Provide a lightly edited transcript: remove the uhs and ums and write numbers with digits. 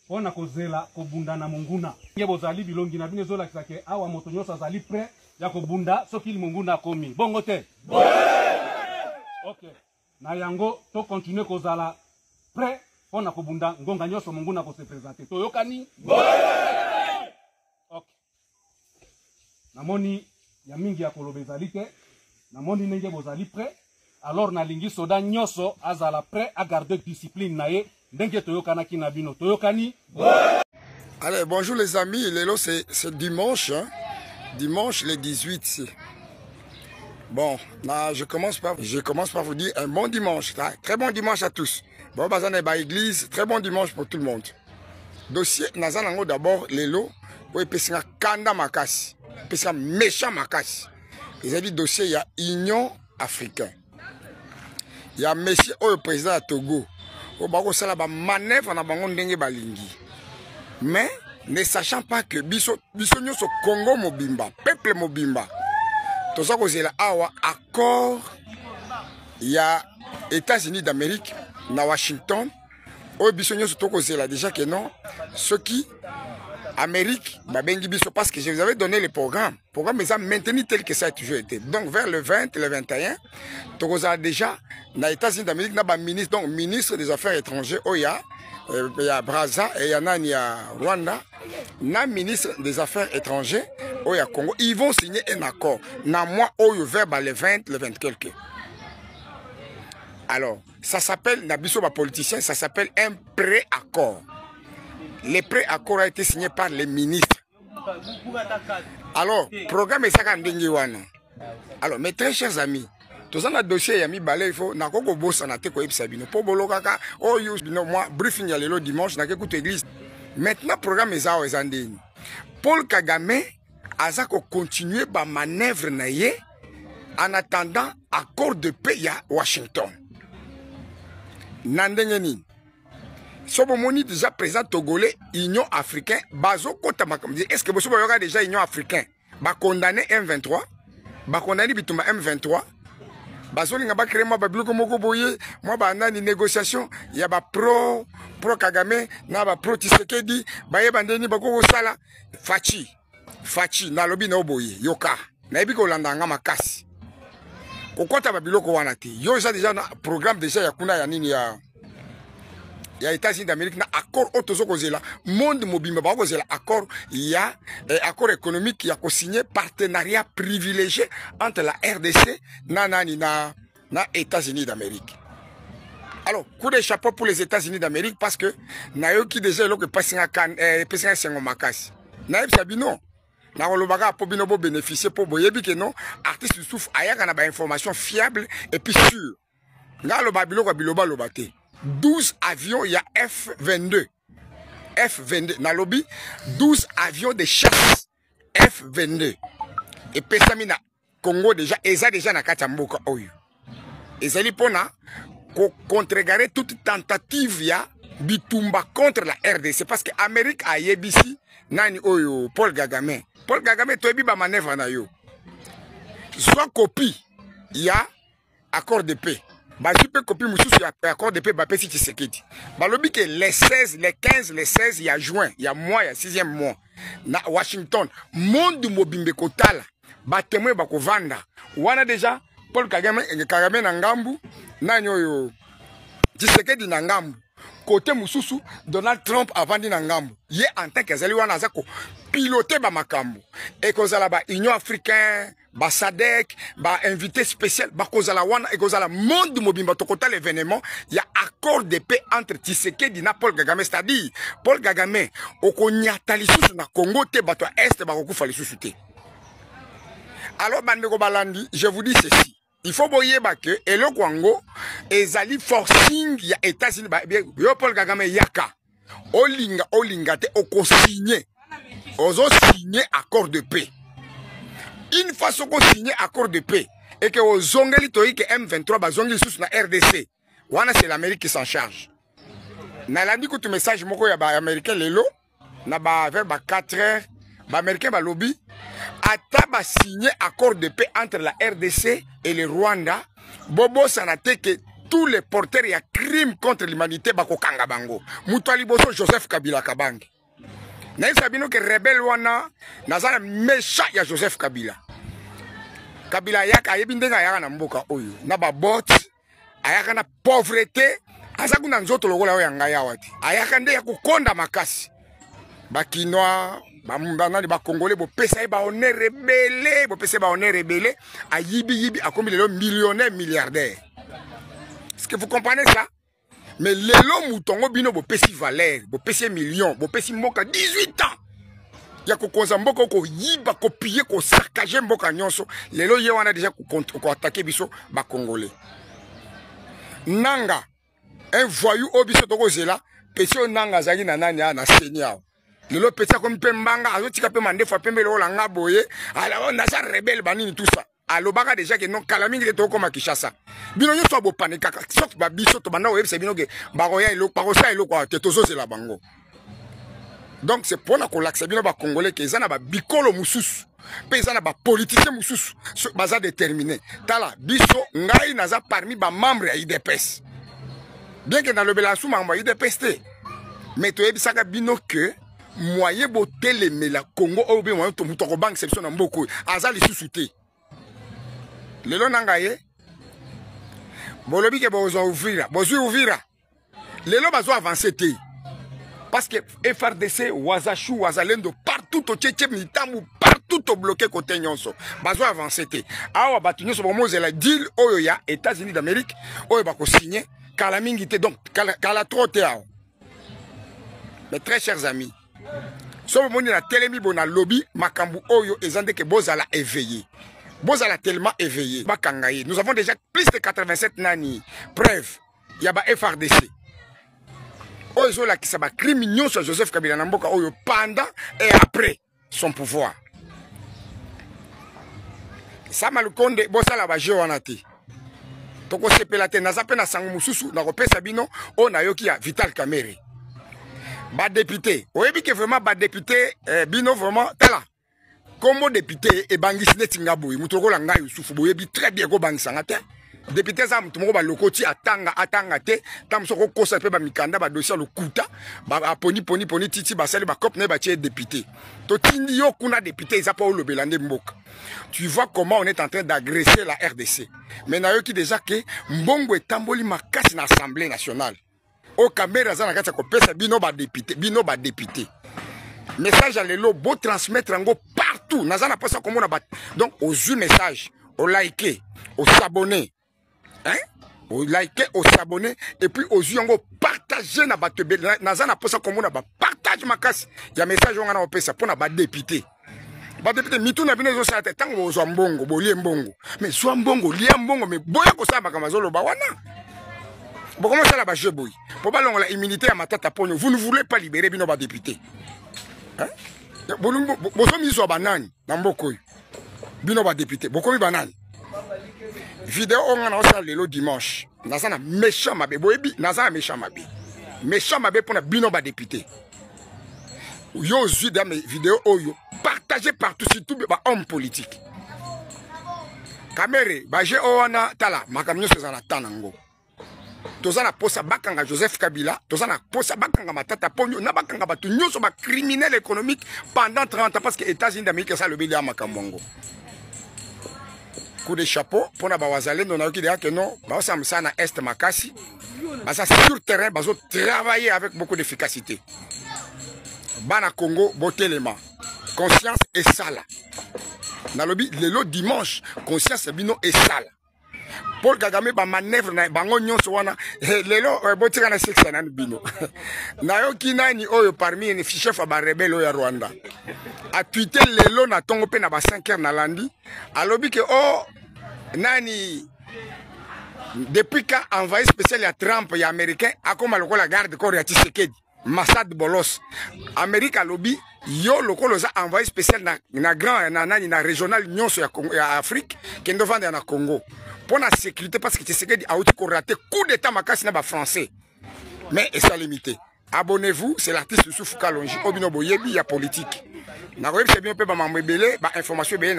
pona kozela kobunda na monguna ngebo zali bilongi na bino zola kisake awa moto nyosa zali prêt ya kobunda soki monguna komi bongo te OK na yango to continuer kozala prêt pona kobunda ngonga nyoso monguna ko se présenter to yokani OK namoni ya mingi ya kolobezali te namoni nenge bozali prêt alors na lingi soda nyoso azala prêt à garder discipline na ye ndenge toyokana kina bino toyokani. Allez, bonjour les amis, lelo c'est dimanche, hein? Dimanche le 18. Bon, là, je commence par vous dire un bon dimanche, très bon dimanche à tous. Bon, bazan et ba église, très bon dimanche pour tout le monde. Dossier nazanango d'abord lelo, pour pesinga kanda makasi, pesinga méchant makasi. Ils ont dit dossier il y a Union africaine. Il y a monsieur le président de Togo. Il y a une manœuvre dans le balingi. Mais ne sachant pas que biso Congo mobimba, peuple mobimba. Tout ça c'est un accord. Il y a États-Unis d'Amérique, na Washington. Au biso déjà que non, ce qui Amérique, parce que je vous avais donné le programme. Le programme est maintenu tel que ça a toujours été. Donc vers le 20, le 21, tu as déjà, dans les États-Unis d'Amérique, donc ministre des Affaires étrangères, il y a Brazza et il y a Rwanda, na ministre des Affaires étrangères, il y a Congo, ils vont signer un accord. Na moi, vers le 20, le 20 quelques. Alors, ça s'appelle, Nabiso politicien, ça s'appelle un pré-accord. Le pré-accord a été signé par les ministres. Alors, programme est ça quand on. Alors, mes très chers amis, tous un dossier yami balé il faut na koko bossa na te ko ibsabino po bolokaka oh you no moi briefing ya lelo dimanche na écoute église. Maintenant programme est ça ezandeni. Paul Kagame aza ko continuer ba manœuvre na ye en attendant accord de paix à Washington. Nandengeni. Sobomoni déjà président togolais Union africaine bazo kota makamdi. Est-ce que vous avez déjà Union africaine ba condamné M23 ba condamné bituma M23 bazo linga ba créer moi ba biloko moko boye moi ba nani négociation ya ba pro Kagame na ba pro Tshisekedi ba yebandeni ba ko sala fachi na lobi na boye yoka na yebi ko landa nga makasi kokota ba biloko wana te yo déjà na programme déjà ya kuna ya nini il y a États-Unis d'Amérique, il y a un accord autosokozela, monde mobile, il y a accord, il y a accord économique qui a signé partenariat privilégié entre la RDC et États-Unis d'Amérique. Alors, coup de chapeau pour les États-Unis d'Amérique parce que qui déjà que passé à Sengomakas. Naïb Sabino, na pour bénéficier pour boyebi que non, artiste souffre ailleurs on a une information fiable et puis sûre. Nga lo babilo kwa biloba lobate. 12 avions, il y a F-22. F-22. Dans le lobby, 12 avions de chasse. F-22. Et Pessamina, Congo déjà, et ça déjà na Katamboka Oyo. Et ça pour contrecarrer toute tentative ya bitumba contre la RDC. Parce que l'Amérique a yebisi, nani Oyo, Paul Kagame. Paul Kagame, toi, il y a manœuvre na yo. Soit copie, il y a accord de paix. Bah, je peux copier accord de paix, bah, si tu sais qui dit. Bah, le que les 16, les 15, les 16, il y a juin, il y a mois, il y a 6e mois. Na Washington, monde du mobimbe kotala, bah, témoin, bah, ko vanda. Wana déjà, Paul Kagame na ngambu, nanyo yo, Tshisekedi na ngambu. Côté Moussousou, Donald Trump a vendu na ngambu. Ye en tant que zali wana zako, piloté ba makambu. Et kozala ba Union africaine, ba SADC, ba invité spécial, ba kozala wana, et kozala monde du mobimba tokota l'événement, il y a accord de paix entre Tshisekedi na Paul Kagame, c'est-à-dire, Paul Kagame, okonyata lisusu na Congo te bato est ba kokufa lisusu te. Alors, bandeko balandi, je vous dis ceci. Il faut voyer que Elo Kwango ezali forcing ya États-Unis yo Paul Kagame yaka olinga te oko signer signer accord de paix. Une fois qu'on signer accord de paix et que ozongeli toyi que M23 bazongeli sous na RDC wana c'est l'Amérique qui s'en charge. Na landi ko tu message moko ya ba américain lelo na ba vers ba 4h ba américain ba lobby Ataba signé accord de paix entre la RDC et le Rwanda. Bobo sanate que tous les porteurs ya crime contre l'humanité bakokanga bango. Mutu aliboso Joseph Kabila Kabange. Na sabino que rebelle wana nazana méchant ya Joseph Kabila. Kabila yaka yebi ndenga yaka na mboka oyo. Na ba bot ayaka na pauvreté azaku na nzoto lokola oyo yanga yawati. Ayaka nde ya kukonda makasi. Ba Kinois ba ba Congolais bo pesa ba honneur rebelle, bo pesa ba honneur rebelle a yibi a combien de millionnaire milliardaire. Est-ce que vous comprenez ça? Mais lelo mutongo bino bo pesi valeur, bo pesi millions, bo pesi mboka 18 ans. Ya ko konza mboka ko yiba ko piller ko saccager mboka nyonso. Lelo ye wana déjà ko attaquer biso ba Congolais. Nanga un voyou obiso toko zela, pesi nanga zaki na nani na senior. Lelo pesi comme pembanga azotika pe mande fa pembe lo la ngaboye, alors on a ça rebelle banini tout ça. Alors baka déjà que non kalamingi de toko ma Kinshasa. Bino nyo so bo panika sauf ba biso to banda oyebisa bino ke baroya elo parosa elo kwa tetozo c'est la bango. Donc c'est pour na ko laksa bino ba Congolais que ezana ba bikolo mususu. Pe ezana ba politicien mususu baza déterminé. Tala biso ngai naza parmi ba membre ya IDPS. Bien que dans le Belasou ma IDPS te. Mais to yebisaka bino que moyen bo télémé la Congo ou bien moyen to mutoko bank exception na mboko azali susuté. Lelo nangaye bolobi ke bozo ouvira lelo bazo avancer te parce que FRDC wazashu wazalendo partout au tchétché mitambu partout au bloqué côté nyonso bazo avancer te awa batu nyonso bomo zela deal oyo ya États-Unis d'Amérique oyo bako signer kala mingi te donc kala trop te awa. Mes très chers amis, so bomoni na telemi bona lobby makambu oyo ezande ke bozala éveillé. Bozala tellement éveillé. Nous avons déjà plus de 87 nani. Preuve. Il y a FRDC. Oyo la qui s'aba criminel sur Joseph Kabila Namboka oyo pendant et après son pouvoir. Ça malukonde bosala ba jeu wanati. Toko sepelate na zape na sangu mususu na kopesa bino o na yoki ya Vital Kamerhe. Ba député. Oyebi que vraiment ba député bino vraiment tala. Comme député et bangisi netingaboui mutoko la ngai usufu boyebi très bien go bangisanga te député za mutumoko ba lokoti atanga te tamsoko kosa pe ba mikanda ba dossier lokuta ba poni titi ba sali ba cop ne ba tie député to tindi yo kuna député za pa o lobelande mboka. Tu vois comment on est en train d'agresser la RDC. Mais na yo ki déjà que mbongo etamboli makasi na Assemblée nationale o caméra za na kati ko pesa bino ba député. Message à l'élo, beau transmettre en go partout. Nazana pas ça comme on a battu. Donc, aux yeux message, au liker, au s'abonner. Hein? Au liker, au s'abonner. Et puis, aux yeux en go partager na battu. Nazana pas ça comme on a battu. Partage ma casse. Il y a message on a opé ça pour na battu député. Ba député, mitou na bine zo sa te. Tango bo mbongo, bo lie mbongo. Mais soit mbongo, lie mbongo, mais boya ko sa makamazolo ba wana. Bon, comment ça la ba je boy? Pour pas la immunité à ma tata ponyo. Vous ne voulez pas libérer bino ba député. Hein? Boso miso banani na mboko bino ba député bokomi banani vidéo on a osala lelo dimanche nazana méchant mabe boyebi nazana méchant mabe pour na bino ba député yo zu dans mes vidéos oyo partagez partout surtout ba homme politique Kamerhe ba je ona tala makamnyo sezana tanango tozana posa bakanga Joseph Kabila, tozana posa bakanga matata ponyo, na bakanga batu nyoso ba criminel économique pendant 30 ans parce que États-Unis d'Amérique ça le bili à Makamwango. Coup de chapeau pour na bawazalendo na yoki que non, ba ça na est makasi. Ba ça sur terrain bazo travailler avec beaucoup d'efficacité. Bana Congo botelema. Conscience et sala. Na lobi lelo dimanche, conscience bino et sala. Paul Kagame ba manœuvre na bango nyonso wana lelo botika na sexe na bino na yo kinani oyo parmi les chefs ba rebelle ya Rwanda a tweeté lelo na tongo pe na ba 5h na landi alobi ke oh nani depuis qu'a envoyé spécial ya Trump ya américain akoma lokola garde corps ya Tshisekedi Massad Bolos America lobby yo lokolo za envoyé spécial na grand na régional nyonso ya Afrique kendo vanda na Congo pour la sécurité parce que Tshisekedi a aussi raté coup d'état makasi na ba français mais et ça limité. Abonnez-vous, c'est l'artiste Soufou Kalonji Obino Boyebi ya politique na koyebi c'est bien pe ba mamebele ba information be